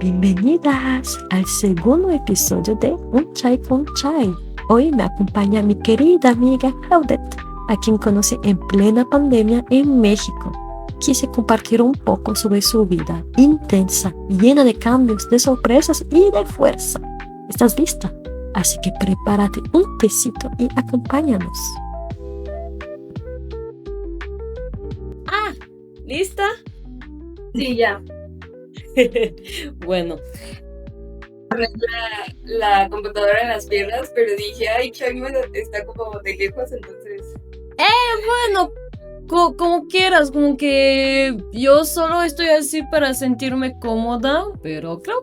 Bienvenidas al segundo episodio de Un Chai con Chai. Hoy me acompaña mi querida amiga Claudette, a quien conocí en plena pandemia en México. Quise compartir un poco sobre su vida intensa, llena de cambios, de sorpresas y de fuerza. ¿Estás lista? Así que prepárate un tecito y acompáñanos. ¿Lista? Sí, ya. Bueno, La computadora en las piernas, pero dije, ay, Chavi está como de lejos, entonces... bueno, como quieras, como que yo solo estoy así para sentirme cómoda, pero creo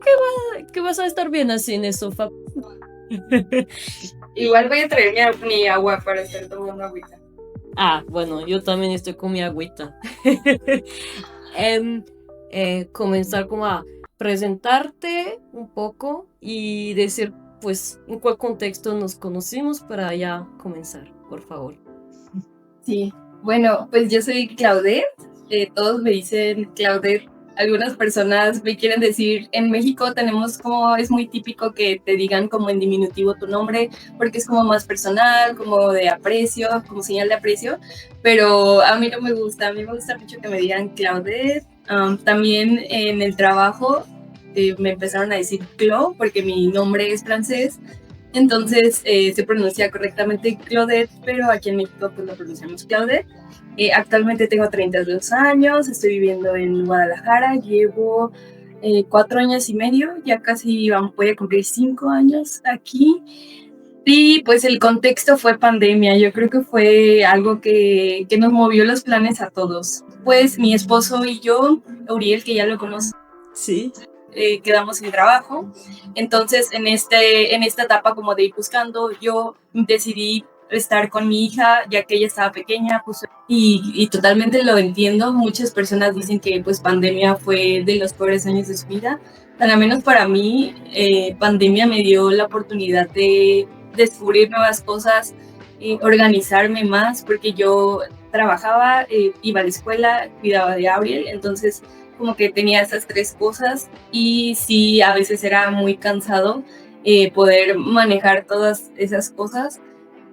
que vas a estar bien así en el sofá. Igual voy a traer mi agua para estar tomando agüita. Bueno, yo también estoy con mi agüita. Comenzar como a presentarte un poco y decir pues en cuál contexto nos conocimos para ya comenzar, por favor. Sí, bueno, pues yo soy Claudette, todos me dicen Claudette. Algunas personas me quieren decir, en México tenemos como, es muy típico que te digan como en diminutivo tu nombre, porque es como más personal, como de aprecio, como señal de aprecio, pero a mí no me gusta, a mí me gusta mucho que me digan Claudette. También en el trabajo me empezaron a decir Clo, porque mi nombre es francés, entonces se pronuncia correctamente Claudette, pero aquí en México pues lo pronunciamos Claudette. Actualmente tengo 32 años, estoy viviendo en Guadalajara, llevo 4 años y medio, ya casi voy a cumplir 5 años aquí. Y pues el contexto fue pandemia, yo creo que fue algo que nos movió los planes a todos. Pues mi esposo y yo, Uriel, que ya lo conoce, Sí. Quedamos sin trabajo. Entonces en esta etapa como de ir buscando, yo decidí estar con mi hija, ya que ella estaba pequeña, pues, y totalmente lo entiendo. Muchas personas dicen que pues pandemia fue de los peores años de su vida. Tan al menos para mí, pandemia me dio la oportunidad de descubrir nuevas cosas, organizarme más, porque yo trabajaba, iba a la escuela, cuidaba de Auriel, entonces como que tenía esas 3 cosas y sí, a veces era muy cansado poder manejar todas esas cosas.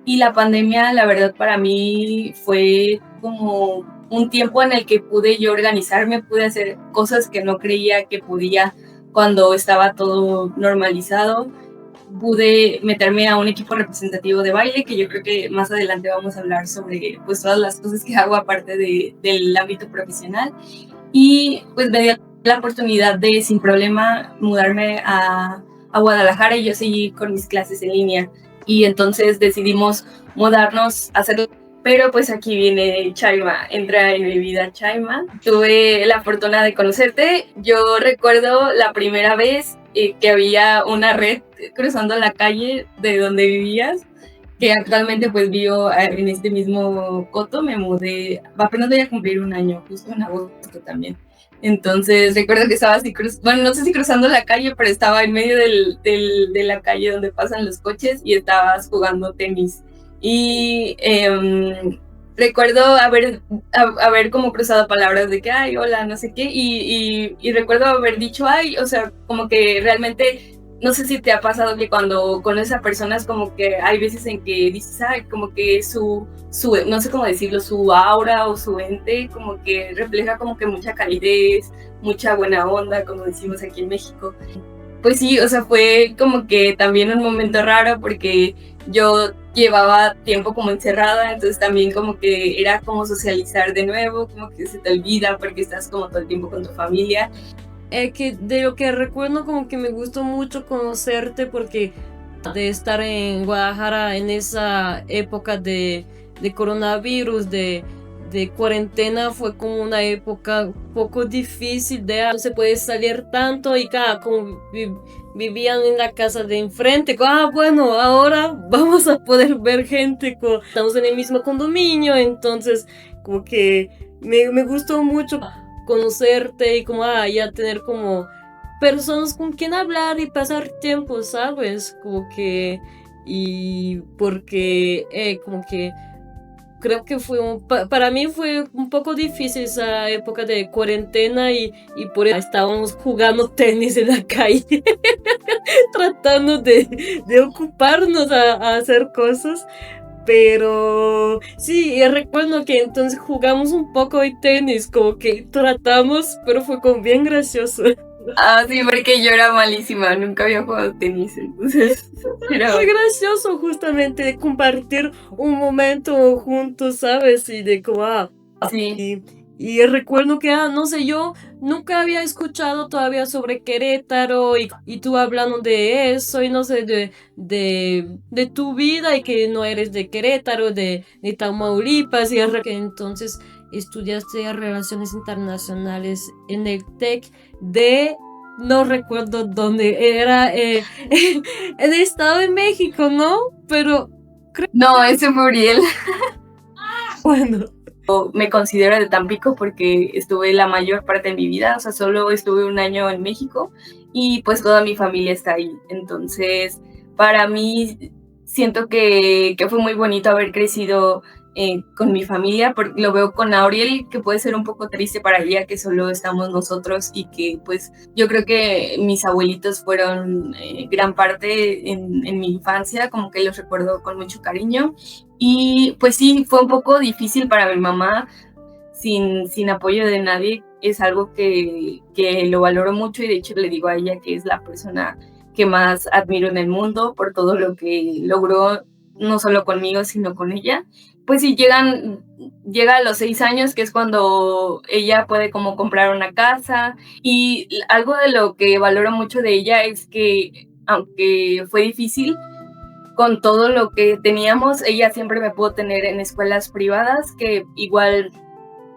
Y la pandemia, la verdad, para mí fue como un tiempo en el que pude yo organizarme, pude hacer cosas que no creía que podía cuando estaba todo normalizado. Pude meterme a un equipo representativo de baile, que yo creo que más adelante vamos a hablar sobre pues todas las cosas que hago aparte del ámbito profesional. Y pues me dio la oportunidad de sin problema mudarme a Guadalajara y yo seguí con mis clases en línea. Y entonces decidimos mudarnos a hacerlo. Pero pues aquí viene Chaima, entra en mi vida Chaima. Tuve la fortuna de conocerte. Yo recuerdo la primera vez que había una red cruzando la calle de donde vivías, que actualmente pues vivo en este mismo coto. Me mudé, apenas voy a cumplir un año, justo en agosto también. Entonces recuerdo que estaba así, bueno, no sé si cruzando la calle, pero estaba en medio de la calle donde pasan los coches y estabas jugando tenis. Y recuerdo haber como cruzado palabras de que, ay, hola, no sé qué, y recuerdo haber dicho, ay, o sea, como que realmente... No sé si te ha pasado que cuando conoces a personas como que hay veces en que dices, ay, como que su no sé cómo decirlo, su aura o su ente como que refleja como que mucha calidez, mucha buena onda, como decimos aquí en México. Pues sí, o sea, fue como que también un momento raro porque yo llevaba tiempo como encerrada, entonces también como que era como socializar de nuevo, como que se te olvida porque estás como todo el tiempo con tu familia. Que de lo que recuerdo como que me gustó mucho conocerte porque de estar en Guadalajara en esa época de coronavirus, de cuarentena, fue como una época un poco difícil, no se puede salir tanto y como vivían en la casa de enfrente, bueno, ahora vamos a poder ver gente, estamos en el mismo condominio, entonces como que me gustó mucho conocerte y como ya tener como personas con quien hablar y pasar tiempo, ¿sabes? Como que, y porque como que creo que para mí fue un poco difícil esa época de cuarentena y por eso estábamos jugando tenis en la calle, tratando de ocuparnos a hacer cosas. Pero sí, recuerdo que entonces jugamos un poco de tenis, como que tratamos, pero fue como bien gracioso. Ah, sí, porque yo era malísima, nunca había jugado tenis, entonces era... Fue gracioso justamente de compartir un momento juntos, ¿sabes? Y de como, Sí. y recuerdo que, no sé, yo nunca había escuchado todavía sobre Querétaro y tú hablando de eso y no sé, de tu vida y que no eres de Querétaro, de Tamaulipas y que entonces estudiaste Relaciones Internacionales en el TEC de... No recuerdo dónde era, en el Estado de México, ¿no? Pero... No, ese fue Uriel. Bueno... Me considero de Tampico porque estuve la mayor parte de mi vida, o sea, solo estuve un año en México y pues toda mi familia está ahí. Entonces, para mí, siento que fue muy bonito haber crecido con mi familia, porque lo veo con Auriel, que puede ser un poco triste para ella que solo estamos nosotros y que pues yo creo que mis abuelitos fueron gran parte en mi infancia, como que los recuerdo con mucho cariño. Y pues sí, fue un poco difícil para mi mamá sin apoyo de nadie. Es algo que lo valoro mucho y de hecho le digo a ella que es la persona que más admiro en el mundo por todo lo que logró, no solo conmigo, sino con ella. Pues sí, llega a los 6 años, que es cuando ella puede como comprar una casa. Y algo de lo que valoro mucho de ella es que, aunque fue difícil, con todo lo que teníamos, ella siempre me pudo tener en escuelas privadas, que igual,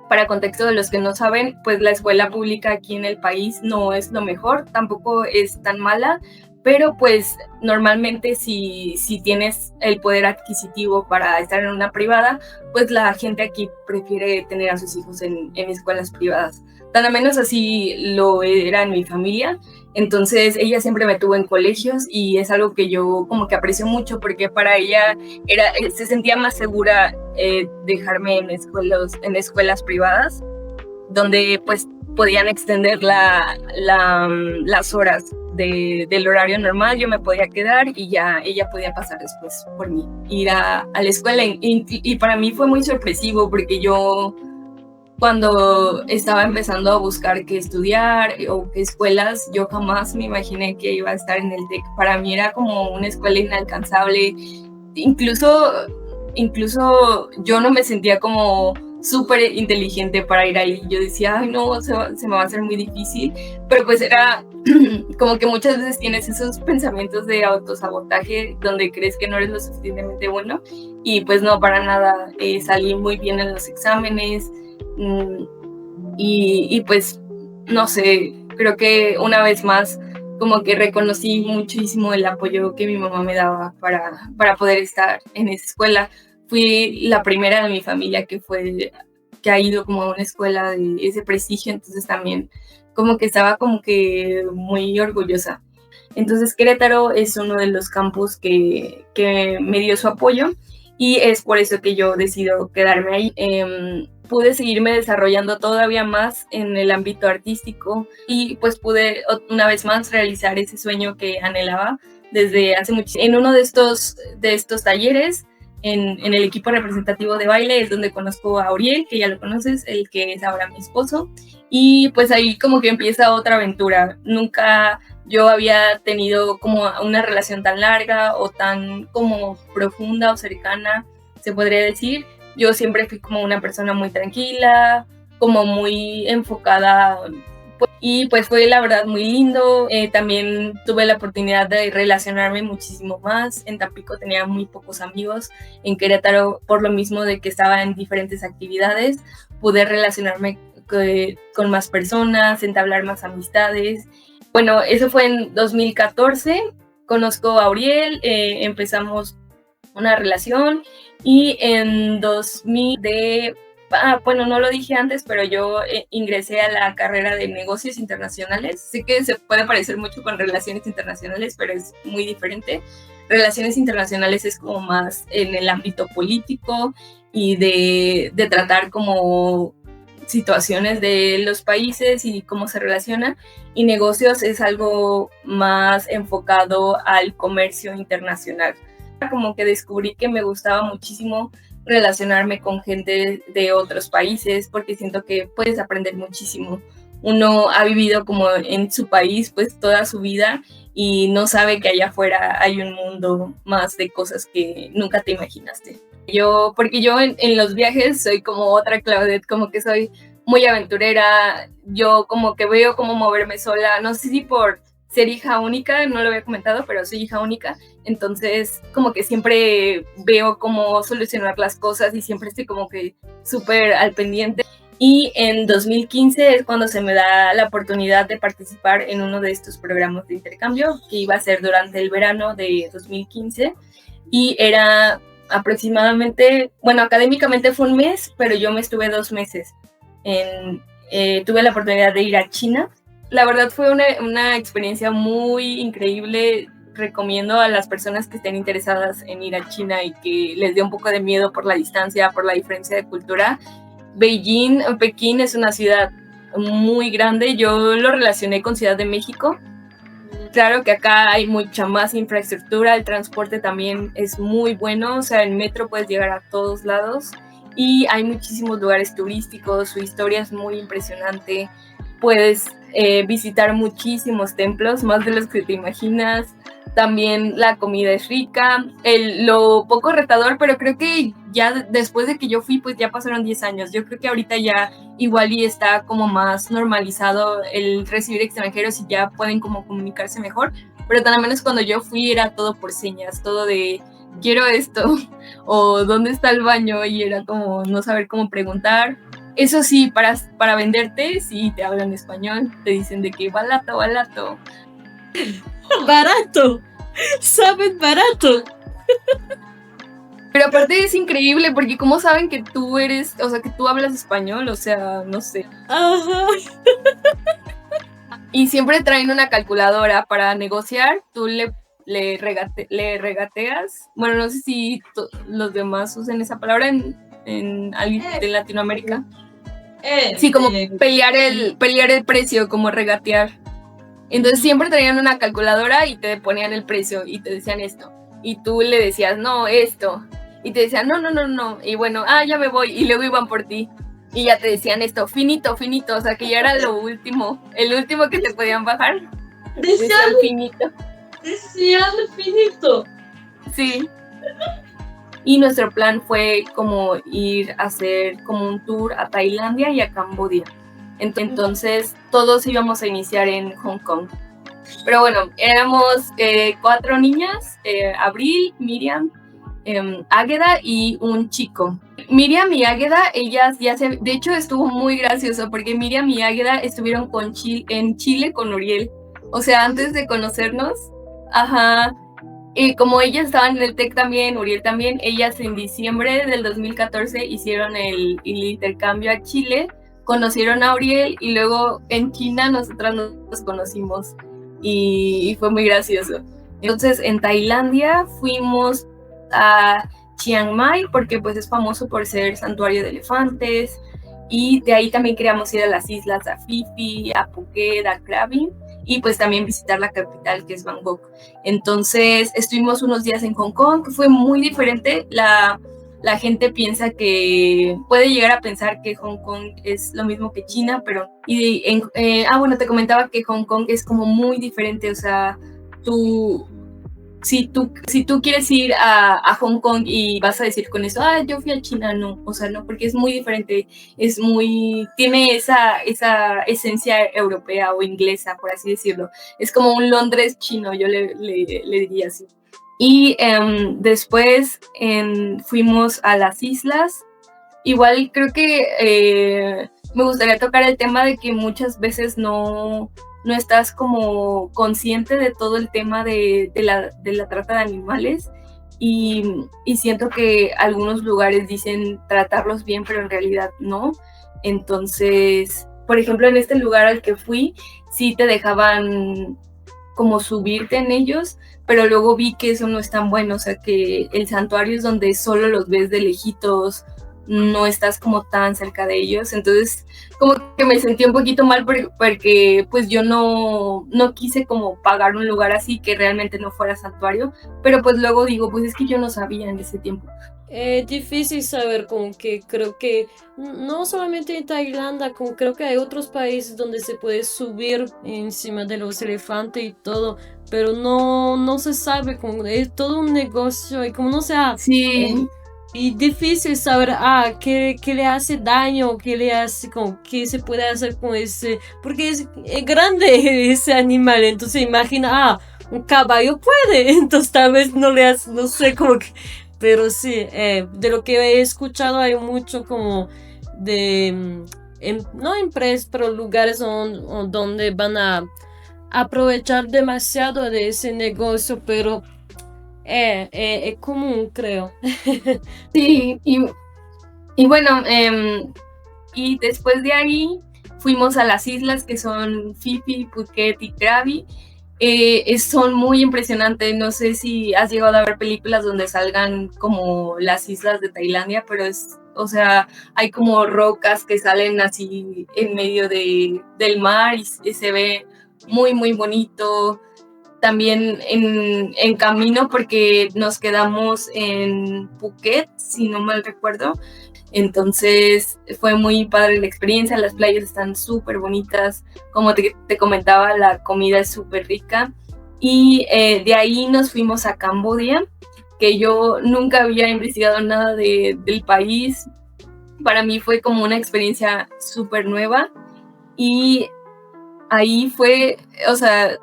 para contexto de los que no saben, pues la escuela pública aquí en el país no es lo mejor, tampoco es tan mala, pero pues normalmente si tienes el poder adquisitivo para estar en una privada, pues la gente aquí prefiere tener a sus hijos en escuelas privadas. Tan a menos así lo era en mi familia. Entonces ella siempre me tuvo en colegios y es algo que yo como que aprecio mucho porque para ella se sentía más segura dejarme en escuelas privadas donde pues podían extender las horas del horario normal. Yo me podía quedar y ya ella podía pasar después por mí, ir a la escuela y para mí fue muy sorpresivo porque yo cuando estaba empezando a buscar qué estudiar o qué escuelas, yo jamás me imaginé que iba a estar en el TEC. Para mí era como una escuela inalcanzable. Incluso yo no me sentía como súper inteligente para ir ahí. Yo decía, ay no, se me va a hacer muy difícil. Pero pues era como que muchas veces tienes esos pensamientos de autosabotaje donde crees que no eres lo suficientemente bueno. Y pues no, para nada. Salí muy bien en los exámenes. Y pues no sé, creo que una vez más como que reconocí muchísimo el apoyo que mi mamá me daba para poder estar en esa escuela. Fui la primera de mi familia que ha ido como a una escuela de ese prestigio, entonces también como que estaba como que muy orgullosa. Entonces Querétaro es uno de los campus que me dio su apoyo y es por eso que yo decido quedarme ahí. Pude seguirme desarrollando todavía más en el ámbito artístico y pues pude una vez más realizar ese sueño que anhelaba desde hace mucho. En uno de estos talleres, en el equipo representativo de baile, es donde conozco a Auriel, que ya lo conoces, el que es ahora mi esposo, y pues ahí como que empieza otra aventura. Nunca yo había tenido como una relación tan larga o tan como profunda o cercana, se podría decir. Yo siempre fui como una persona muy tranquila, como muy enfocada, y pues fue la verdad muy lindo. También tuve la oportunidad de relacionarme muchísimo más. En Tampico tenía muy pocos amigos. En Querétaro, por lo mismo de que estaba en diferentes actividades, pude relacionarme con más personas, entablar más amistades. Bueno, eso fue en 2014. Conozco a Auriel, empezamos una relación. Y en 2000 bueno, no lo dije antes, pero yo ingresé a la carrera de negocios internacionales. Sé que se puede parecer mucho con relaciones internacionales, pero es muy diferente. Relaciones internacionales es como más en el ámbito político y de tratar como situaciones de los países y cómo se relacionan, y negocios es algo más enfocado al comercio internacional. Como que descubrí que me gustaba muchísimo relacionarme con gente de otros países porque siento que puedes aprender muchísimo. Uno ha vivido como en su país pues toda su vida y no sabe que allá afuera hay un mundo más de cosas que nunca te imaginaste. Porque yo en los viajes soy como otra Claudette, como que soy muy aventurera, yo como que veo cómo moverme sola, no sé si por ser hija única, no lo había comentado, pero soy hija única, entonces como que siempre veo cómo solucionar las cosas y siempre estoy como que súper al pendiente. Y en 2015 es cuando se me da la oportunidad de participar en uno de estos programas de intercambio que iba a ser durante el verano de 2015 y era aproximadamente, bueno, académicamente fue un mes, pero yo me estuve 2 meses. Tuve la oportunidad de ir a China. La verdad fue una experiencia muy increíble. Recomiendo a las personas que estén interesadas en ir a China y que les dé un poco de miedo por la distancia, por la diferencia de cultura. Pekín es una ciudad muy grande. Yo lo relacioné con Ciudad de México. Claro que acá hay mucha más infraestructura, el transporte también es muy bueno, o sea, en metro puedes llegar a todos lados y hay muchísimos lugares turísticos, su historia es muy impresionante, puedes visitar muchísimos templos, más de los que te imaginas, también la comida es rica, lo poco retador, pero creo que ya después de que yo fui, pues ya pasaron 10 años, yo creo que ahorita ya igual y está como más normalizado el recibir extranjeros y ya pueden como comunicarse mejor, pero tan al menos cuando yo fui era todo por señas, todo de quiero esto o dónde está el baño y era como no saber cómo preguntar. Eso sí, para venderte, sí te hablan español, te dicen de que barato. ¡Barato! ¡Saben barato! Pero aparte es increíble porque cómo saben que tú eres, o sea, que tú hablas español, o sea, no sé. Ajá. Y siempre traen una calculadora para negociar, tú le regateas. Bueno, no sé si los demás usen esa palabra en Latinoamérica. Sí, como pelear el precio, como regatear. Entonces siempre traían una calculadora y te ponían el precio y te decían esto. Y tú le decías, no, esto. Y te decían, no. Y bueno, ya me voy. Y luego iban por ti. Y ya te decían esto, finito. O sea, que ya era lo último. El último que te podían bajar. Decían finito. Decían finito. Sí. Y nuestro plan fue como ir a hacer como un tour a Tailandia y a Camboya. Entonces todos íbamos a iniciar en Hong Kong. Pero bueno, éramos 4 niñas, Abril, Miriam, Águeda y un chico. Miriam y Águeda, ellas de hecho estuvo muy gracioso porque Miriam y Águeda estuvieron en Chile con Uriel. O sea, antes de conocernos, ajá. Y como ellas estaban en el TEC también, Uriel también, ellas en diciembre del 2014 hicieron el intercambio a Chile, conocieron a Uriel y luego en China nosotras nos conocimos y fue muy gracioso. Entonces en Tailandia fuimos a Chiang Mai porque pues es famoso por ser santuario de elefantes y de ahí también queríamos ir a las islas, a Phi Phi, a Phuket, a Krabi y pues también visitar la capital que es Bangkok. Entonces estuvimos unos días en Hong Kong, que fue muy diferente. La gente piensa que puede llegar a pensar que Hong Kong es lo mismo que China, pero bueno, te comentaba que Hong Kong es como muy diferente, o sea, si tú quieres ir a Hong Kong y vas a decir con eso, yo fui a China, no, o sea, no, porque es muy diferente, tiene esa esencia europea o inglesa, por así decirlo, es como un Londres chino, yo le diría así. Y después fuimos a las islas. Igual creo que me gustaría tocar el tema de que muchas veces no estás como consciente de todo el tema de la trata de animales y siento que algunos lugares dicen tratarlos bien, pero en realidad no. Entonces, por ejemplo, en este lugar al que fui, sí te dejaban como subirte en ellos, pero luego vi que eso no es tan bueno, o sea que el santuario es donde solo los ves de lejitos no estás como tan cerca de ellos. Entonces como que me sentí un poquito mal porque pues yo no quise como pagar un lugar así que realmente no fuera santuario, pero pues luego digo, pues es que yo no sabía en ese tiempo. Es difícil saber, como que creo que no solamente en Tailandia, como creo que hay otros países donde se puede subir encima de los elefantes y todo, pero no se sabe, como es todo un negocio y como no sea, Sí, y difícil saber, qué le hace daño, qué le hace, como qué se puede hacer con ese, porque es grande ese animal, entonces imagina, un caballo puede, entonces tal vez no le hace, no sé, como que, pero sí, de lo que he escuchado hay mucho como de, no empresas, pero lugares donde van a aprovechar demasiado de ese negocio, pero es común, creo. sí, y bueno, y después de ahí fuimos a las islas que son Phi Phi, Phuket y Krabi. Son muy impresionantes. No sé si has llegado a ver películas donde salgan como las islas de Tailandia, pero o sea, hay como rocas que salen así en medio del mar y se ve muy, muy bonito. También en camino, porque nos quedamos en Phuket, si no mal recuerdo. Entonces fue muy padre la experiencia, las playas están súper bonitas, como te comentaba, la comida es súper rica. Y de ahí nos fuimos a Camboya, que yo nunca había investigado nada del país. Para mí fue como una experiencia súper nueva. Y ahí fue, o sea,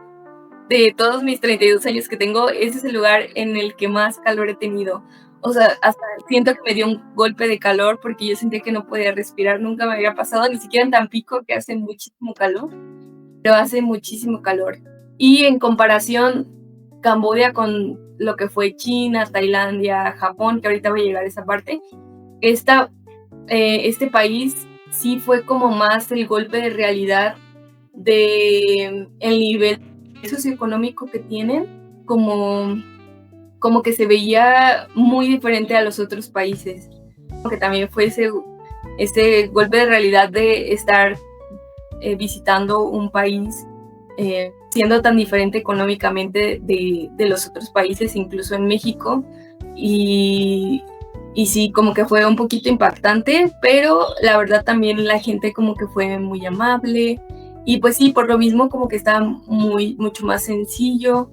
de todos mis 32 años que tengo, ese es el lugar en el que más calor he tenido. O sea, hasta siento que me dio un golpe de calor porque yo sentía que no podía respirar, nunca me había pasado, ni siquiera en Tampico, que hace muchísimo calor, pero hace muchísimo calor. Y en comparación, Camboya con lo que fue China, Tailandia, Japón, que ahorita voy a llegar a esa parte, este país sí fue como más el golpe de realidad de el nivel socioeconómico que tienen, como que se veía muy diferente a los otros países. Que también fue ese golpe de realidad de estar visitando un país siendo tan diferente económicamente de los otros países, incluso en México. Y sí, como que fue un poquito impactante, pero la verdad también la gente como que fue muy amable. Y pues sí, por lo mismo como que está mucho más sencillo.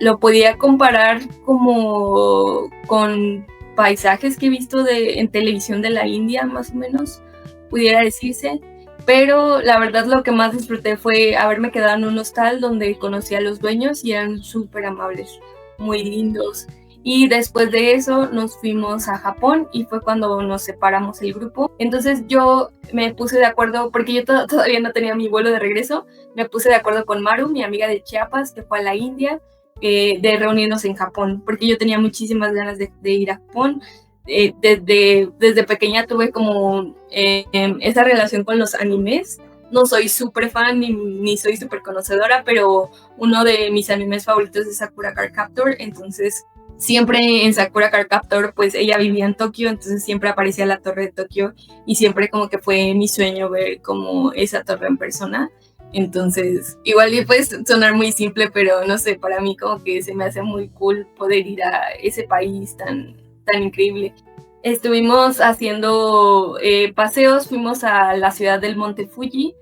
Lo podía comparar como con paisajes que he visto en televisión de la India, más o menos, pudiera decirse. Pero la verdad lo que más disfruté fue haberme quedado en un hostal donde conocí a los dueños y eran súper amables, muy lindos. Y después de eso nos fuimos a Japón y fue cuando nos separamos el grupo. Entonces yo me puse de acuerdo, porque yo todavía no tenía mi vuelo de regreso, me puse de acuerdo con Maru, mi amiga de Chiapas, que fue a la India, de reunirnos en Japón, porque yo tenía muchísimas ganas de ir a Japón. Desde pequeña tuve como esa relación con los animes. No soy súper fan ni soy súper conocedora, pero uno de mis animes favoritos es Sakura Card Captor, entonces siempre en Sakura Card Captor, pues ella vivía en Tokio, entonces siempre aparecía la torre de Tokio y siempre como que fue mi sueño ver como esa torre en persona. Entonces, igual puede sonar muy simple, pero no sé, para mí como que se me hace muy cool poder ir a ese país tan increíble. Estuvimos haciendo paseos, fuimos a la ciudad del Monte Fuji,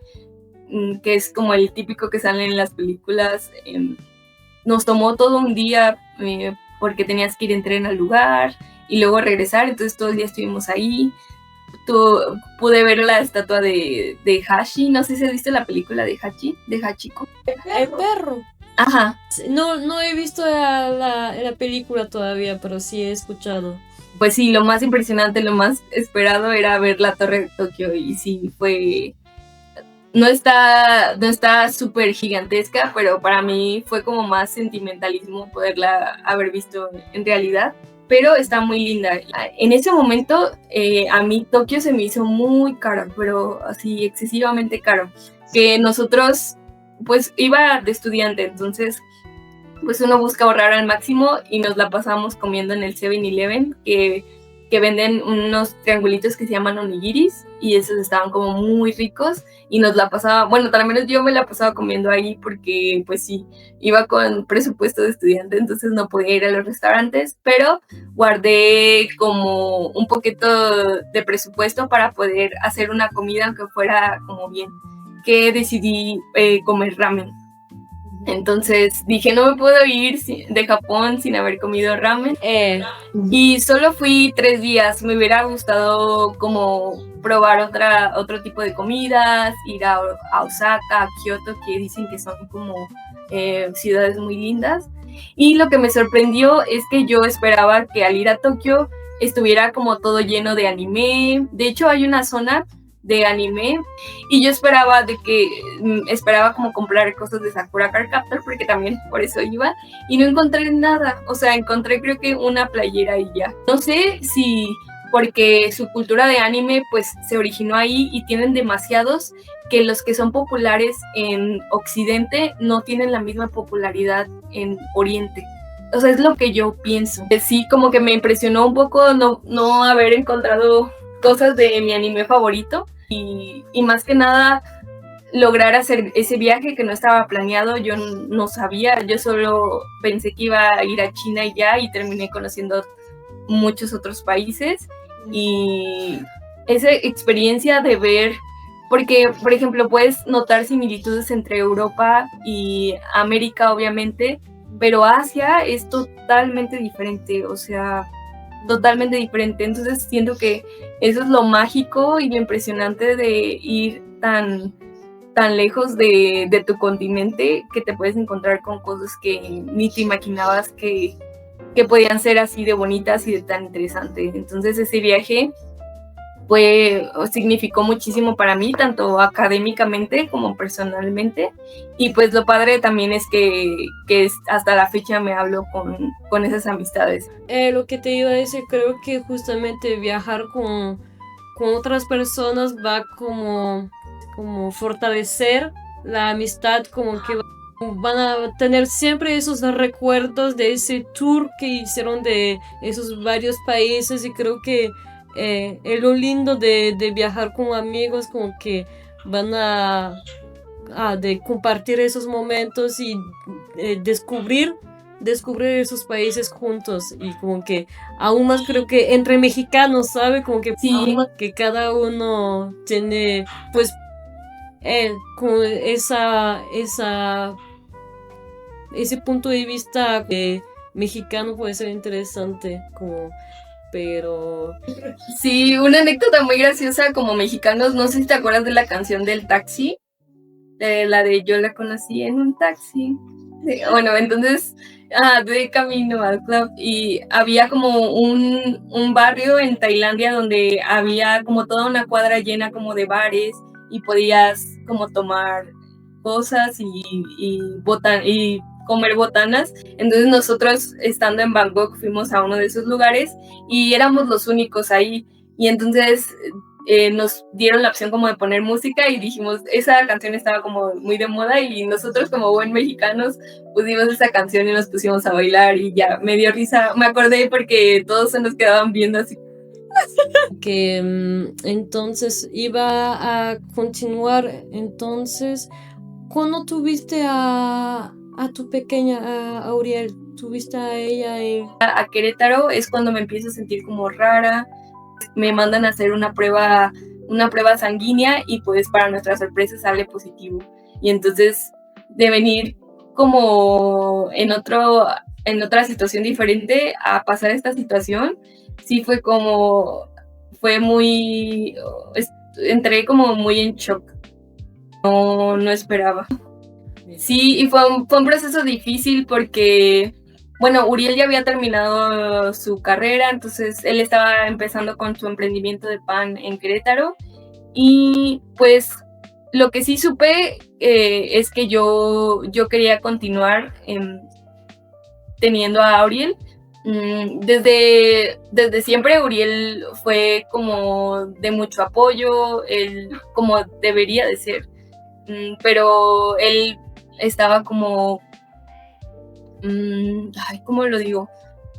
que es como el típico que sale en las películas. Nos tomó todo un día porque tenías que ir en tren al lugar y luego regresar, entonces todo el día estuvimos ahí. Pude ver la estatua de Hashi, no sé si has visto la película de Hachiko. El perro. Ajá. No he visto la película todavía, pero sí he escuchado. Pues sí, lo más impresionante, lo más esperado era ver la torre de Tokio y sí, fue... No está súper gigantesca, pero para mí fue como más sentimentalismo poderla haber visto en realidad, pero está muy linda. En ese momento a mí Tokio se me hizo muy caro, pero así excesivamente caro, que nosotros pues iba de estudiante, entonces pues uno busca ahorrar al máximo y nos la pasamos comiendo en el 7-Eleven, que que venden unos triangulitos que se llaman onigiris y esos estaban como muy ricos y nos la pasaba, bueno, al menos yo me la pasaba comiendo ahí porque pues sí, iba con presupuesto de estudiante, entonces no podía ir a los restaurantes, pero guardé como un poquito de presupuesto para poder hacer una comida aunque fuera como bien, que decidí comer ramen. Entonces dije, no me puedo ir de Japón sin haber comido ramen. Y solo fui 3 días. Me hubiera gustado como probar otro tipo de comidas, ir a Osaka, a Kioto, que dicen que son como ciudades muy lindas. Y lo que me sorprendió es que yo esperaba que al ir a Tokio estuviera como todo lleno de anime. De hecho, hay una zona de anime y yo esperaba como comprar cosas de Sakura Card Captor porque también por eso iba y no encontré nada, o sea, encontré creo que una playera y ya. No sé si porque su cultura de anime pues se originó ahí y tienen demasiados que los que son populares en Occidente no tienen la misma popularidad en Oriente. O sea, es lo que yo pienso. Sí, como que me impresionó un poco no haber encontrado cosas de mi anime favorito y más que nada lograr hacer ese viaje que no estaba planeado. Yo no sabía, yo solo pensé que iba a ir a China y ya, y terminé conociendo muchos otros países y esa experiencia de ver, porque por ejemplo puedes notar similitudes entre Europa y América obviamente, pero Asia es totalmente diferente, o sea, totalmente diferente. Entonces siento que eso es lo mágico y lo impresionante de ir tan lejos de tu continente, que te puedes encontrar con cosas que ni te imaginabas que podían ser así de bonitas y de tan interesantes. Entonces ese viaje significó muchísimo para mí, tanto académicamente como personalmente, y pues lo padre también es que hasta la fecha me hablo con esas amistades. Lo que te iba a decir, creo que justamente viajar con otras personas va como fortalecer la amistad, como que van a tener siempre esos recuerdos de ese tour que hicieron de esos varios países, y creo que es lo lindo de viajar con amigos, como que van a de compartir esos momentos y descubrir esos países juntos, y como que aún más creo que entre mexicanos, ¿sabe? Como que, sí, que cada uno tiene pues como ese punto de vista mexicano puede ser interesante, como, pero... Sí, una anécdota muy graciosa como mexicanos, no sé si te acuerdas de la canción del taxi, la de Yo la conocí en un taxi. Sí, bueno, entonces de camino al club y había como un barrio en Tailandia donde había como toda una cuadra llena como de bares y podías como tomar cosas y comer botanas. Entonces nosotros, estando en Bangkok, fuimos a uno de esos lugares y éramos los únicos ahí, y entonces nos dieron la opción como de poner música y dijimos, esa canción estaba como muy de moda y nosotros como buen mexicanos pusimos esa canción y nos pusimos a bailar y ya me dio risa, me acordé porque todos se nos quedaban viendo así. Que entonces iba a continuar. Entonces, ¿cuándo tuviste a tu pequeña, a Auriel? ¿Tuviste a ella a Querétaro? Es cuando me empiezo a sentir como rara, me mandan a hacer una prueba sanguínea y pues para nuestra sorpresa sale positivo, y entonces de venir como en otra situación diferente a pasar esta situación, sí entré como muy en shock, no esperaba. Sí, y fue un proceso difícil porque, bueno, Uriel ya había terminado su carrera, entonces él estaba empezando con su emprendimiento de pan en Querétaro, y pues lo que sí supe es que yo quería continuar teniendo a Uriel. Desde siempre Uriel fue como de mucho apoyo, él como debería de ser, pero él estaba como, ¿cómo lo digo?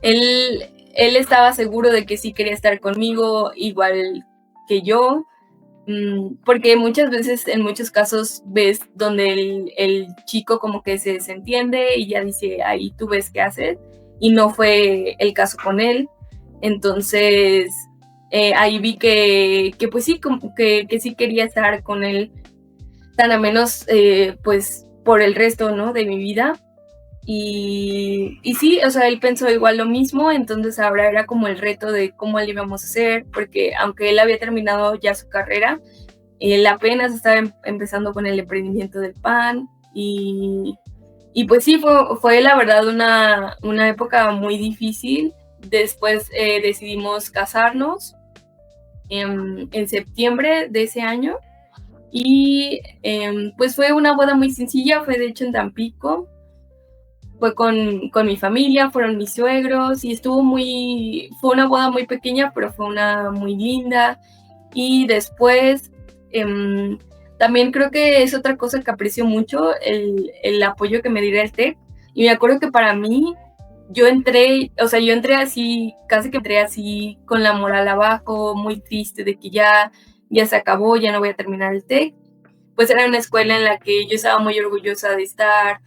Él él estaba seguro de que sí quería estar conmigo, igual que yo, porque muchas veces, en muchos casos, ves donde el chico como que se desentiende y ya dice, ahí tú ves qué haces, y no fue el caso con él. Entonces, ahí vi que pues sí, como que sí quería estar con él, tan a menos, pues, por el resto, ¿no?, de mi vida. Y sí, o sea, él pensó igual lo mismo, entonces ahora era como el reto de cómo le íbamos a hacer, porque aunque él había terminado ya su carrera, él apenas estaba empezando con el emprendimiento del pan, y pues sí, fue la verdad una época muy difícil. Después decidimos casarnos en septiembre de ese año, y pues fue una boda muy sencilla, fue de hecho en Tampico. Fue con mi familia, fueron mis suegros, y fue una boda muy pequeña, pero fue una muy linda. Y después, también creo que es otra cosa que aprecio mucho, el apoyo que me dio el TEC. Y me acuerdo que para mí, yo entré así, casi que entré así con la moral abajo, muy triste de que ya se acabó, ya no voy a terminar el TEC. Pues era una escuela en la que yo estaba muy orgullosa de estar.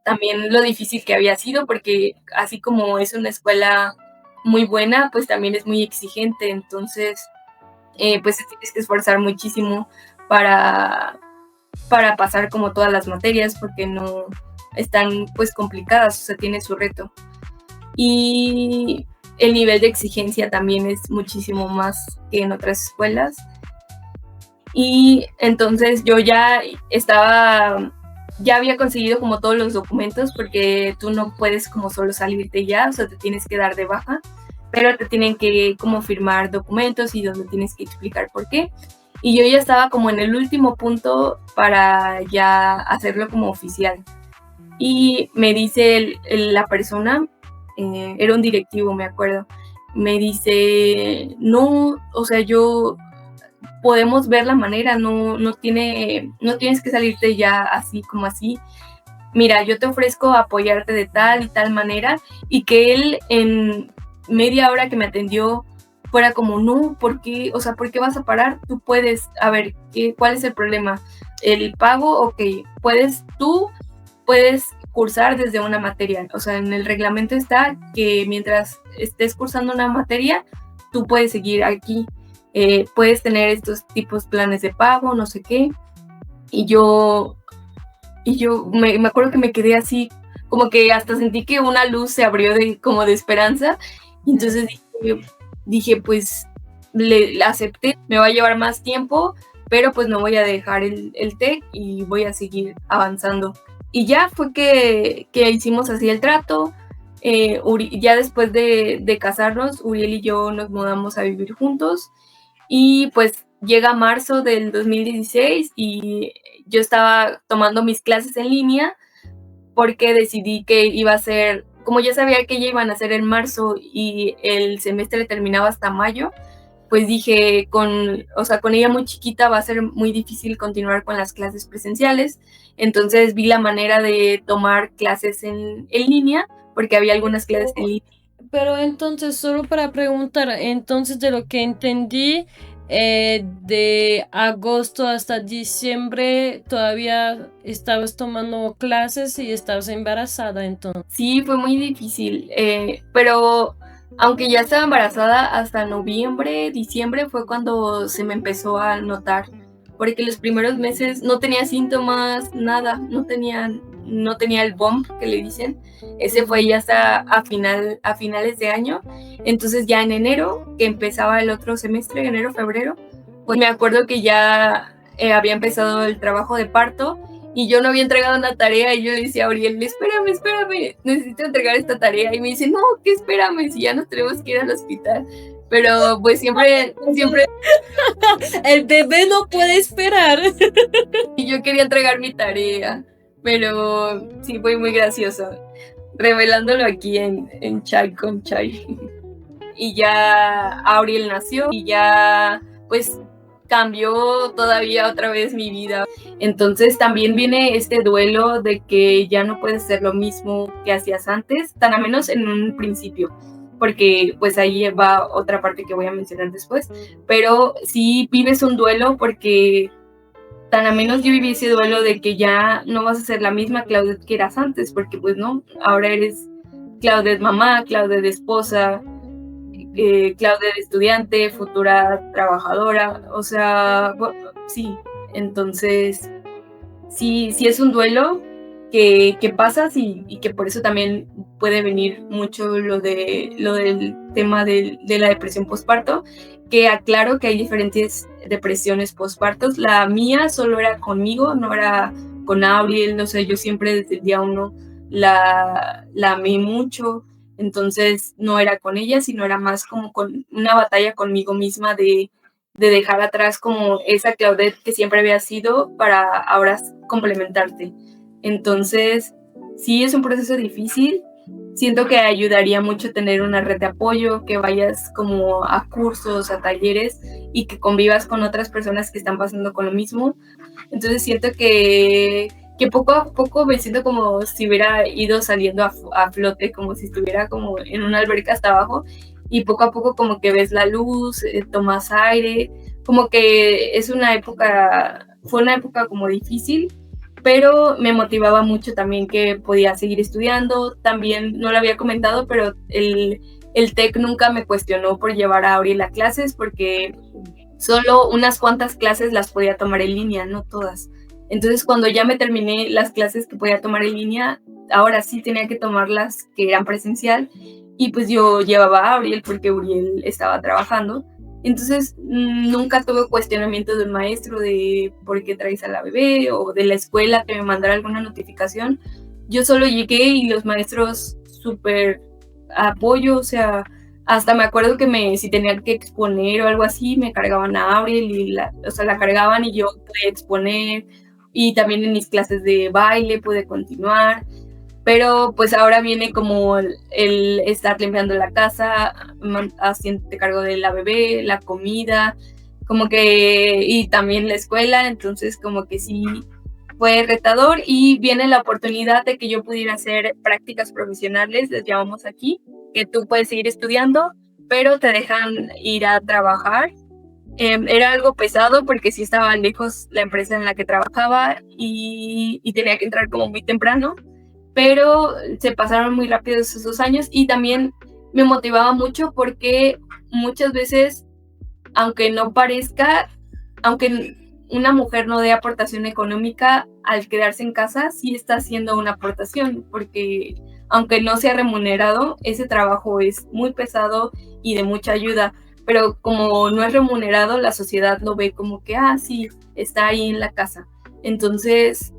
También lo difícil que había sido, porque así como es una escuela muy buena, pues también es muy exigente. Entonces, pues tienes que esforzar muchísimo para pasar como todas las materias, porque no están pues complicadas, o sea, tiene su reto. Y el nivel de exigencia también es muchísimo más que en otras escuelas. Y entonces yo ya había conseguido como todos los documentos, porque tú no puedes como solo salirte ya, o sea, te tienes que dar de baja, pero te tienen que como firmar documentos y donde tienes que explicar por qué. Y yo ya estaba como en el último punto para ya hacerlo como oficial. Y me dice la persona, era un directivo, me acuerdo, me dice, no, o sea, podemos ver la manera, no tienes que salirte ya así como así. Mira, yo te ofrezco apoyarte de tal y tal manera. Y que él en media hora que me atendió fuera como, no, ¿por qué? O sea, ¿por qué vas a parar? Tú puedes, a ver, ¿cuál es el problema? El pago, ok, tú puedes cursar desde una materia. O sea, en el reglamento está que mientras estés cursando una materia, tú puedes seguir aquí. Puedes tener estos tipos planes de pago, no sé qué. Y yo me acuerdo que me quedé así, como que hasta sentí que una luz se abrió como de esperanza. Y entonces dije pues le acepté, me va a llevar más tiempo, pero pues no voy a dejar el TEC y voy a seguir avanzando. Y ya fue que hicimos así el trato. Ya después de casarnos, Uriel y yo nos mudamos a vivir juntos. Y pues llega marzo del 2016 y yo estaba tomando mis clases en línea, porque decidí que iba a ser, como ya sabía que ya iban a ser en marzo y el semestre terminaba hasta mayo, pues dije, con ella muy chiquita va a ser muy difícil continuar con las clases presenciales. Entonces vi la manera de tomar clases en línea, porque había algunas clases en línea. Pero entonces, solo para preguntar, entonces de lo que entendí, de agosto hasta diciembre todavía estabas tomando clases y estabas embarazada, entonces. Sí, fue muy difícil, pero aunque ya estaba embarazada, hasta noviembre, diciembre fue cuando se me empezó a notar, porque los primeros meses no tenía síntomas, nada, no tenía el bump que le dicen. Ese fue ya hasta a finales de año. Entonces ya en enero, que empezaba el otro semestre, enero, febrero, pues me acuerdo que ya había empezado el trabajo de parto y yo no había entregado una tarea, y yo le decía a Uriel, espérame, necesito entregar esta tarea. Y me dice, no, ¿qué espérame? Si ya nos tenemos que ir al hospital. Pero pues siempre el bebé no puede esperar. Y yo quería entregar mi tarea, pero sí fue muy gracioso, revelándolo aquí en Chai con Chai. Y ya Auriel nació y ya pues cambió todavía otra vez mi vida. Entonces también viene este duelo de que ya no puedes hacer lo mismo que hacías antes, tan a menos en un principio. porque pues ahí va otra parte que voy a mencionar después, pero sí vives un duelo porque tan a menos yo viví ese duelo de que ya no vas a ser la misma Claudette que eras antes, porque pues no, ahora eres Claudette mamá, Claudette esposa, Claudette estudiante, futura trabajadora, o sea, sí, entonces sí es un duelo que pasas y que por eso también puede venir mucho lo del tema de la depresión postparto, que aclaro que hay diferentes depresiones postpartos. La mía solo era conmigo, no era con Auriel, no sé, yo siempre desde el día 1 la amé mucho, entonces no era con ella, sino era más como con una batalla conmigo misma de dejar atrás como esa Claudette que siempre había sido para ahora complementarte. Entonces, sí es un proceso difícil. Siento que ayudaría mucho tener una red de apoyo, que vayas como a cursos, a talleres y que convivas con otras personas que están pasando con lo mismo. Entonces siento que poco a poco me siento como si hubiera ido saliendo a flote, como si estuviera como en una alberca hasta abajo, y poco a poco como que ves la luz, tomas aire, como que fue una época como difícil, pero me motivaba mucho también que podía seguir estudiando. También no lo había comentado, pero el TEC nunca me cuestionó por llevar a Auriel a clases, porque solo unas cuantas clases las podía tomar en línea, no todas. Entonces, cuando ya me terminé las clases que podía tomar en línea, ahora sí tenía que tomar las que eran presencial, y pues yo llevaba a Auriel porque Uriel estaba trabajando. Entonces, nunca tuve cuestionamiento del maestro de por qué traes a la bebé, o de la escuela que me mandara alguna notificación. Yo solo llegué y los maestros súper apoyo, o sea, hasta me acuerdo que si tenía que exponer o algo así, me cargaban a Auriel y la cargaban y yo podía exponer, y también en mis clases de baile pude continuar. Pero pues ahora viene como el estar limpiando la casa, haciéndote cargo de la bebé, la comida, como que, y también la escuela. Entonces como que sí fue retador, y viene la oportunidad de que yo pudiera hacer prácticas profesionales, les llamamos aquí, que tú puedes seguir estudiando, pero te dejan ir a trabajar. Era algo pesado porque sí estaba lejos la empresa en la que trabajaba, y tenía que entrar como muy temprano, pero se pasaron muy rápido esos 2 años, y también me motivaba mucho porque muchas veces, aunque no parezca, aunque una mujer no dé aportación económica, al quedarse en casa sí está haciendo una aportación, porque aunque no sea remunerado, ese trabajo es muy pesado y de mucha ayuda, pero como no es remunerado, la sociedad lo ve como que, sí, está ahí en la casa. Entonces,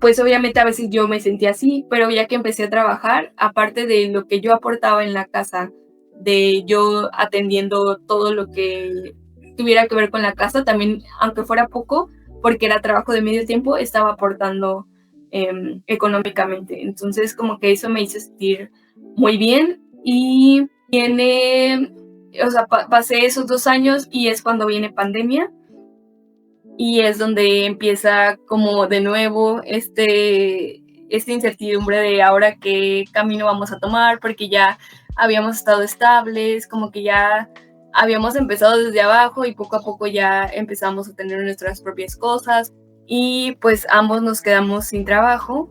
pues obviamente a veces yo me sentía así, pero ya que empecé a trabajar, aparte de lo que yo aportaba en la casa, de yo atendiendo todo lo que tuviera que ver con la casa, también, aunque fuera poco, porque era trabajo de medio tiempo, estaba aportando económicamente. Entonces como que eso me hizo sentir muy bien, y pasé esos 2 años y es cuando viene pandemia. Y es donde empieza como de nuevo esta incertidumbre de ahora qué camino vamos a tomar, porque ya habíamos estado estables, como que ya habíamos empezado desde abajo y poco a poco ya empezamos a tener nuestras propias cosas, y pues ambos nos quedamos sin trabajo.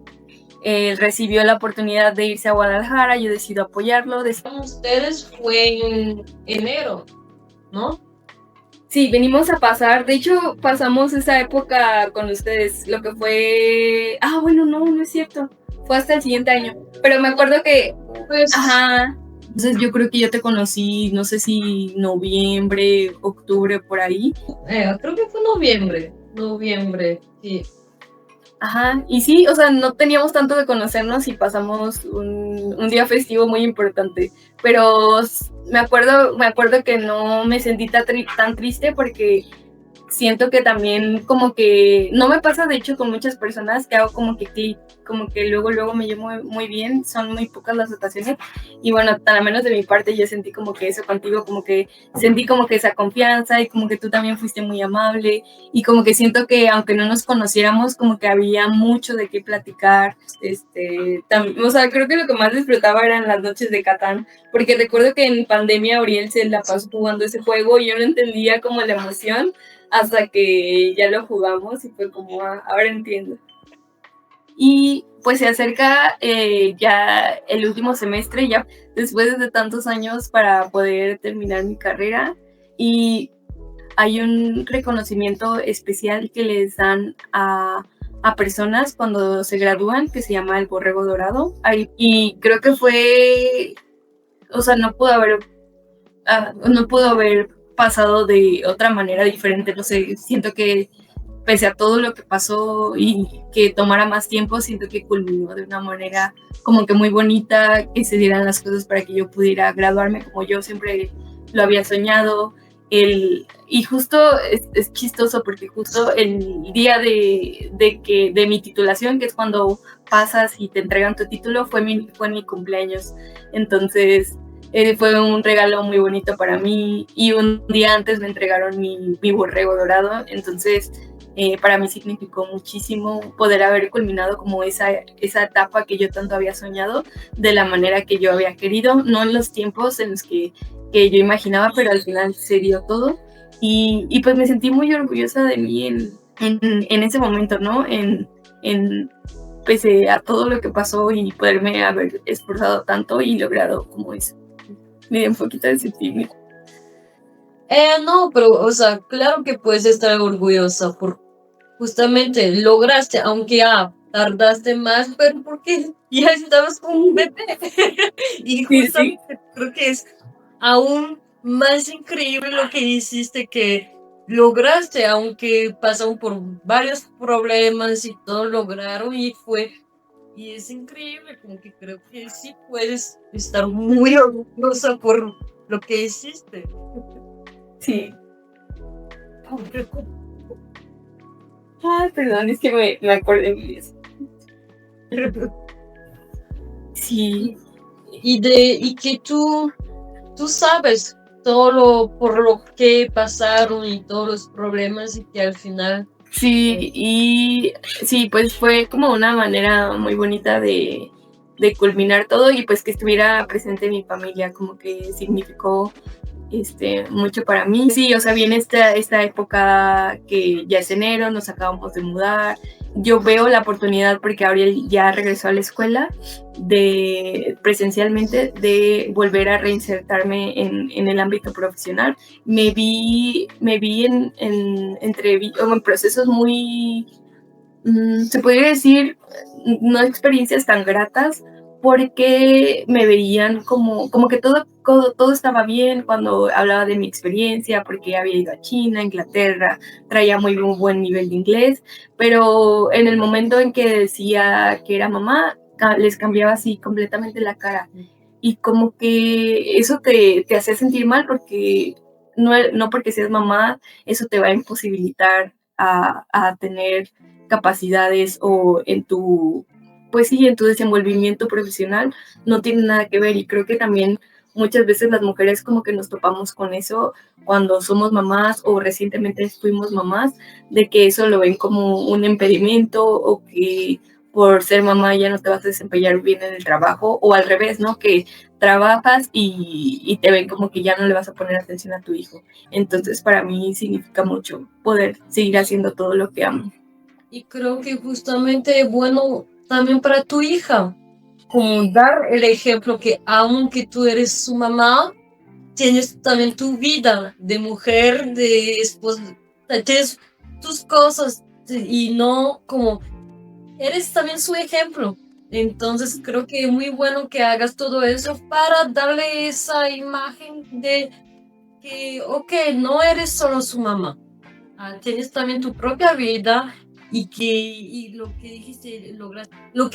Él recibió la oportunidad de irse a Guadalajara, yo decido apoyarlo. Ustedes fue en enero, ¿no? Sí, venimos a pasar, de hecho pasamos esa época con ustedes, lo que fue, bueno, no es cierto, fue hasta el siguiente año, pero me acuerdo que, Pues, entonces yo creo que yo te conocí, no sé si noviembre, octubre, por ahí. Creo que fue noviembre, sí. Y sí, o sea, no teníamos tanto de conocernos y pasamos un día festivo muy importante, pero me acuerdo que no me sentí tan triste, porque siento que también como que no me pasa de hecho con muchas personas que hago como que clic, como que luego me llevo muy bien, son muy pocas las ocasiones y bueno, al menos de mi parte yo sentí como que eso contigo, como que sentí como que esa confianza y como que tú también fuiste muy amable y como que siento que aunque no nos conociéramos como que había mucho de qué platicar, o sea, creo que lo que más disfrutaba eran las noches de Catán, porque recuerdo que en pandemia Auriel se la pasó jugando ese juego y yo no entendía como la emoción hasta que ya lo jugamos y fue como, ahora entiendo. Y pues se acerca ya el último semestre, ya después de tantos años para poder terminar mi carrera y hay un reconocimiento especial que les dan a personas cuando se gradúan que se llama el Borrego Dorado y creo que fue, o sea, no pudo haber pasado de otra manera diferente, no sé, siento que pese a todo lo que pasó y que tomara más tiempo, siento que culminó de una manera como que muy bonita, que se dieran las cosas para que yo pudiera graduarme como yo siempre lo había soñado. Y justo es chistoso porque justo el día de mi titulación, que es cuando pasas y te entregan tu título, fue mi cumpleaños. Entonces fue un regalo muy bonito para mí y un día antes me entregaron mi borrego dorado. Entonces para mí significó muchísimo poder haber culminado como esa etapa que yo tanto había soñado de la manera que yo había querido, no en los tiempos en los que yo imaginaba, pero al final se dio todo y pues me sentí muy orgullosa de mí en ese momento, ¿no? Pese a todo lo que pasó y poderme haber esforzado tanto y logrado como eso. Me dio un poquito de sentimiento. No, pero, o sea, claro que puedes estar orgullosa por justamente lograste, aunque tardaste más, pero porque ya estabas con un bebé. Y justamente sí. Creo que es aún más increíble lo que hiciste, que lograste, aunque pasaron por varios problemas y todo lograron y es increíble, como que creo que sí puedes estar muy orgullosa por lo que hiciste. Sí. Perdón, es que me acordé de eso. Sí. Y que tú sabes todo por lo que pasaron y todos los problemas y que al final... Sí, y sí, pues fue como una manera muy bonita de culminar todo y pues que estuviera presente mi familia, como que significó mucho para mí. Sí, o sea, viene esta época que ya es enero, nos acabamos de mudar. Yo veo la oportunidad porque Auriel ya regresó a la escuela presencialmente de volver a reinsertarme en el ámbito profesional. Me vi en procesos muy, se podría decir, no experiencias tan gratas, porque me veían como que todo estaba bien cuando hablaba de mi experiencia, porque había ido a China, Inglaterra, traía muy buen nivel de inglés, pero en el momento en que decía que era mamá, les cambiaba así completamente la cara. Y como que eso te hacía sentir mal, porque no porque seas mamá, eso te va a imposibilitar a tener capacidades o en tu desenvolvimiento profesional, no tiene nada que ver. Y creo que también muchas veces las mujeres como que nos topamos con eso cuando somos mamás o recientemente fuimos mamás, de que eso lo ven como un impedimento o que por ser mamá ya no te vas a desempeñar bien en el trabajo, o al revés, ¿no? Que trabajas y te ven como que ya no le vas a poner atención a tu hijo. Entonces para mí significa mucho poder seguir haciendo todo lo que amo. Y creo que justamente bueno también para tu hija, como dar el ejemplo que aunque tú eres su mamá, tienes también tu vida de mujer, de esposa, tienes tus cosas y no como eres también su ejemplo. Entonces creo que es muy bueno que hagas todo eso para darle esa imagen de que, ok, no eres solo su mamá, tienes también tu propia vida. Y lo que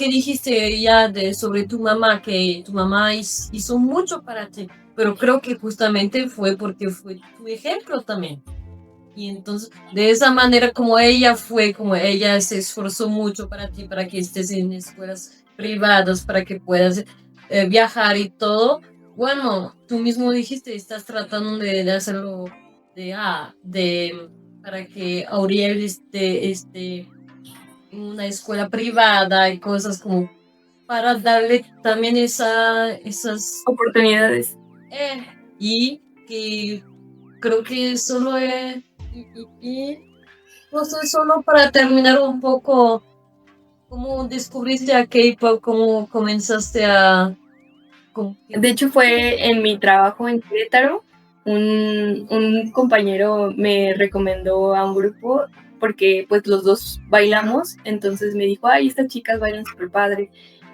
dijiste ya sobre tu mamá, que tu mamá hizo mucho para ti, pero creo que justamente fue porque fue tu ejemplo también. Y entonces, de esa manera, como ella se esforzó mucho para ti, para que estés en escuelas privadas, para que puedas viajar y todo. Bueno, tú mismo dijiste, estás tratando de hacerlo para que Auriel esté en una escuela privada y cosas como para darle también esas Oportunidades. y que creo que solo es y pues solo para terminar un poco, ¿cómo descubriste a K-pop? ¿Cómo comenzaste De hecho, fue en mi trabajo en Querétaro. Un compañero me recomendó a un grupo porque pues los dos bailamos, entonces me dijo, ay, estas chicas bailan súper padre.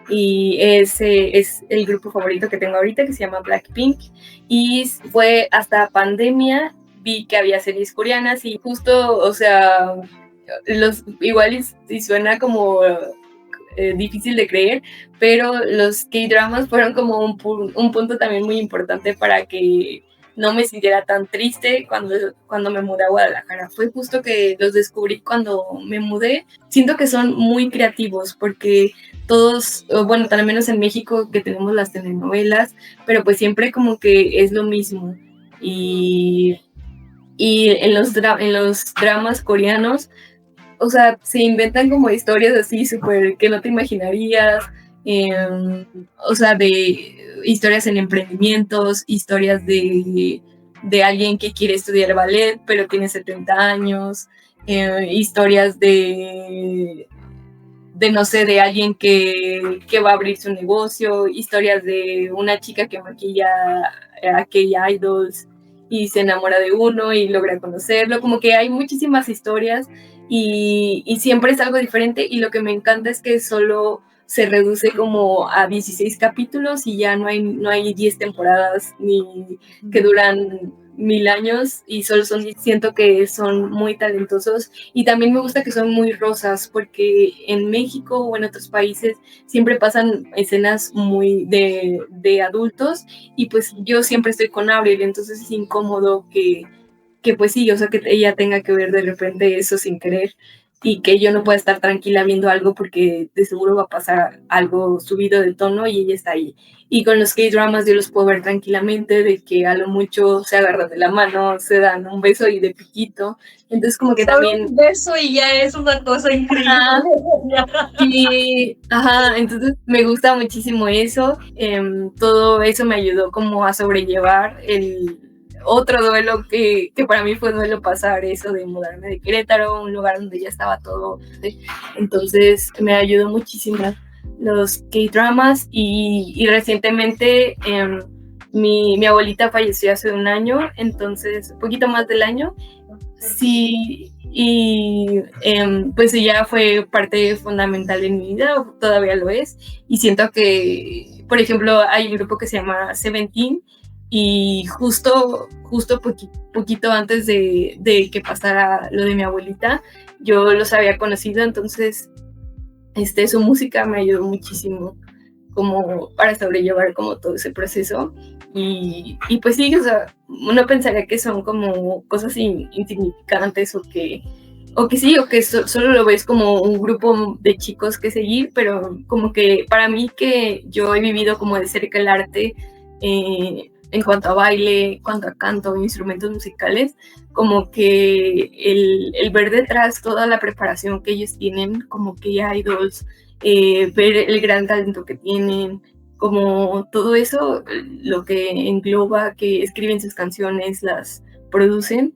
Y ese es el grupo favorito que tengo ahorita, que se llama Blackpink. Y fue hasta pandemia, vi que había series coreanas y justo, o sea, igual y suena como difícil de creer, pero los K-dramas fueron como un punto también muy importante para que no me sintiera tan triste cuando me mudé a Guadalajara. Fue justo que los descubrí cuando me mudé. Siento que son muy creativos porque todos, bueno, al menos en México que tenemos las telenovelas, pero pues siempre como que es lo mismo. Y en los dramas coreanos, o sea, se inventan como historias así súper que no te imaginarías, o sea, de historias en emprendimientos, historias de alguien que quiere estudiar ballet pero tiene 70 años, historias de no sé, de alguien que va a abrir su negocio, historias de una chica que maquilla a K-idols y se enamora de uno y logra conocerlo, como que hay muchísimas historias y siempre es algo diferente y lo que me encanta es que solo se reduce como a 16 capítulos y ya no hay 10 temporadas ni que duran 1000 años y siento que son muy talentosos y también me gusta que son muy rosas porque en México o en otros países siempre pasan escenas muy de adultos y pues yo siempre estoy con Avril, entonces es incómodo que pues sí, o sea, que ella tenga que ver de repente eso sin querer y que yo no pueda estar tranquila viendo algo porque de seguro va a pasar algo subido de tono y ella está ahí. Y con los K-dramas yo los puedo ver tranquilamente, de que a lo mucho se agarran de la mano, se dan un beso y de piquito. Entonces como que también... Un beso y ya es una cosa increíble. Sí, ajá, entonces me gusta muchísimo eso. Todo eso me ayudó como a sobrellevar el otro duelo que para mí fue duelo pasar eso de mudarme de Querétaro, un lugar donde ya estaba todo. Entonces me ayudó muchísimo los K-dramas y recientemente mi abuelita falleció hace un año, entonces un poquito más del año. Sí, y pues ella fue parte fundamental en mi vida, todavía lo es, y siento que, por ejemplo, hay un grupo que se llama Seventeen y justo poquito antes de que pasara lo de mi abuelita, yo los había conocido, entonces su música me ayudó muchísimo como para sobrellevar como todo ese proceso y pues sí, o sea, uno pensaría que son como cosas insignificantes o que sí, o que solo lo ves como un grupo de chicos que seguir, pero como que para mí que yo he vivido como de cerca el arte en cuanto a baile, en cuanto a canto, instrumentos musicales, como que el ver detrás toda la preparación que ellos tienen, como que idols, ver el gran talento que tienen, como todo eso, lo que engloba que escriben sus canciones, las producen,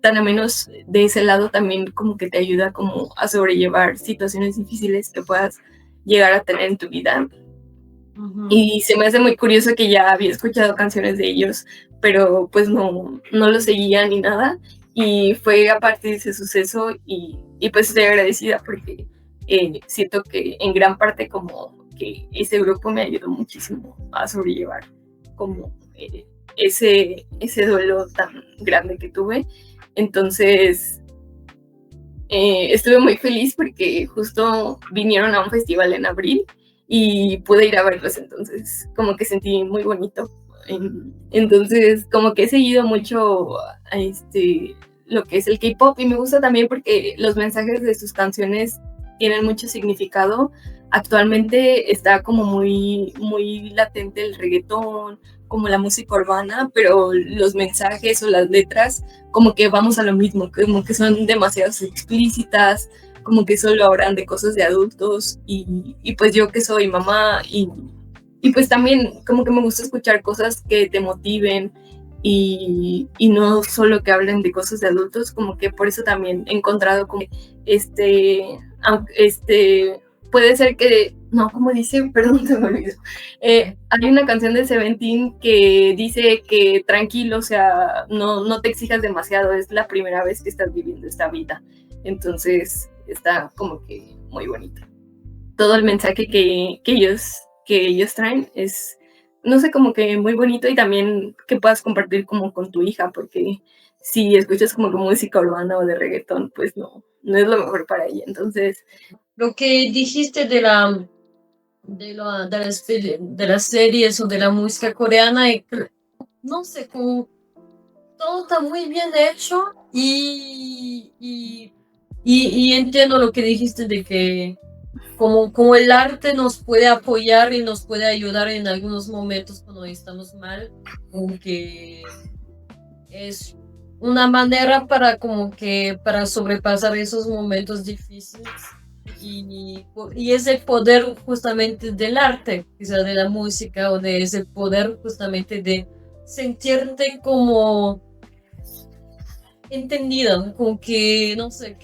tan a menos de ese lado también como que te ayuda como a sobrellevar situaciones difíciles que puedas llegar a tener en tu vida. Uh-huh. Y se me hace muy curioso que ya había escuchado canciones de ellos, pero pues no lo seguía ni nada. Y fue a partir de ese suceso y pues estoy agradecida porque siento que en gran parte como que ese grupo me ayudó muchísimo a sobrellevar como ese duelo tan grande que tuve. Entonces estuve muy feliz porque justo vinieron a un festival en abril y pude ir a verlos, entonces como que sentí muy bonito Entonces, como que he seguido mucho a lo que es el K-pop y me gusta también porque los mensajes de sus canciones tienen mucho significado. Actualmente está como muy, muy latente el reggaetón, como la música urbana, pero los mensajes o las letras como que vamos a lo mismo, como que son demasiado explícitas, como que solo hablan de cosas de adultos y pues yo que soy mamá y pues también como que me gusta escuchar cosas que te motiven y no solo que hablen de cosas de adultos, como que por eso también he encontrado como puede ser que, no, como dice, perdón, se me olvidó. Hay una canción de Seventeen que dice que tranquilo, o sea, no te exijas demasiado, es la primera vez que estás viviendo esta vida. Entonces está como que muy bonito. Todo el mensaje que ellos traen es, no sé, como que muy bonito y también que puedas compartir como con tu hija, porque si escuchas como que música urbana o de reggaetón, pues no es lo mejor para ella. Entonces, lo que dijiste de las series o de la música coreana, no sé, como todo está muy bien hecho y entiendo lo que dijiste de que como el arte nos puede apoyar y nos puede ayudar en algunos momentos cuando estamos mal, como que es una manera para sobrepasar esos momentos difíciles y ese poder justamente del arte, quizá de la música o de ese poder justamente de sentirte como entendida, como que, no sé,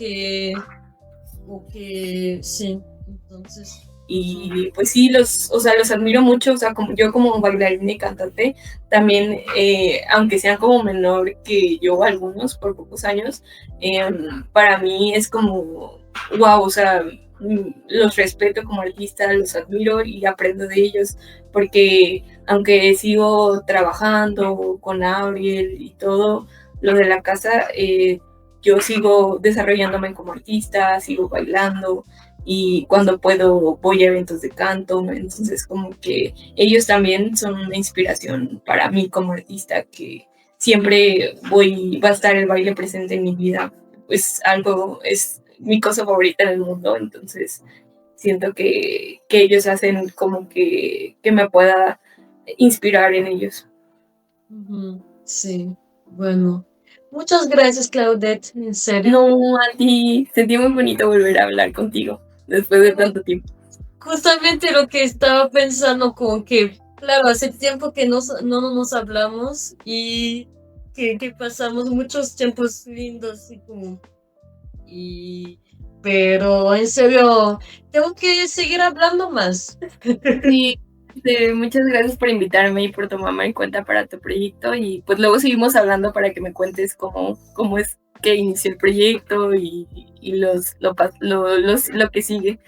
sí, entonces. y pues sí, los admiro mucho, o sea, como yo como bailarina y cantante, también, aunque sean como menor que yo algunos, por pocos años, para mí es como, wow, o sea, los respeto como artista, los admiro y aprendo de ellos, porque aunque sigo trabajando con Auriel y todo lo de la casa, yo sigo desarrollándome como artista, sigo bailando, y cuando puedo voy a eventos de canto, entonces como que ellos también son una inspiración para mí como artista, que siempre va a estar el baile presente en mi vida, pues algo es mi cosa favorita en el mundo, entonces siento que ellos hacen como que me pueda inspirar en ellos. Sí, bueno. Muchas gracias, Claudette, en serio. No, a ti, sentí muy bonito volver a hablar contigo después de tanto tiempo. Justamente lo que estaba pensando, como que, claro, hace tiempo que no nos hablamos y que pasamos muchos tiempos lindos pero en serio, tengo que seguir hablando más. Sí, muchas gracias por invitarme y por tomarme en cuenta para tu proyecto y pues luego seguimos hablando para que me cuentes cómo es que inició el proyecto y lo que sigue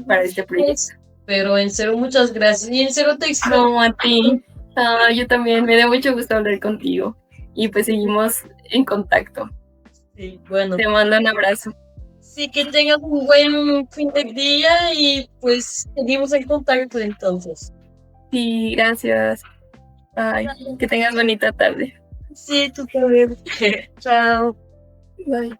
para este proyecto. Pero en serio, muchas gracias. Y en serio te extraño. No, a ti. Yo también, me da mucho gusto hablar contigo y pues seguimos en contacto. Sí, bueno. Te mando un abrazo. Sí, que tengas un buen fin de día y pues seguimos en contacto entonces. Sí, gracias. Bye. Que tengas bonita tarde. Sí, tú también. Chao. Bye.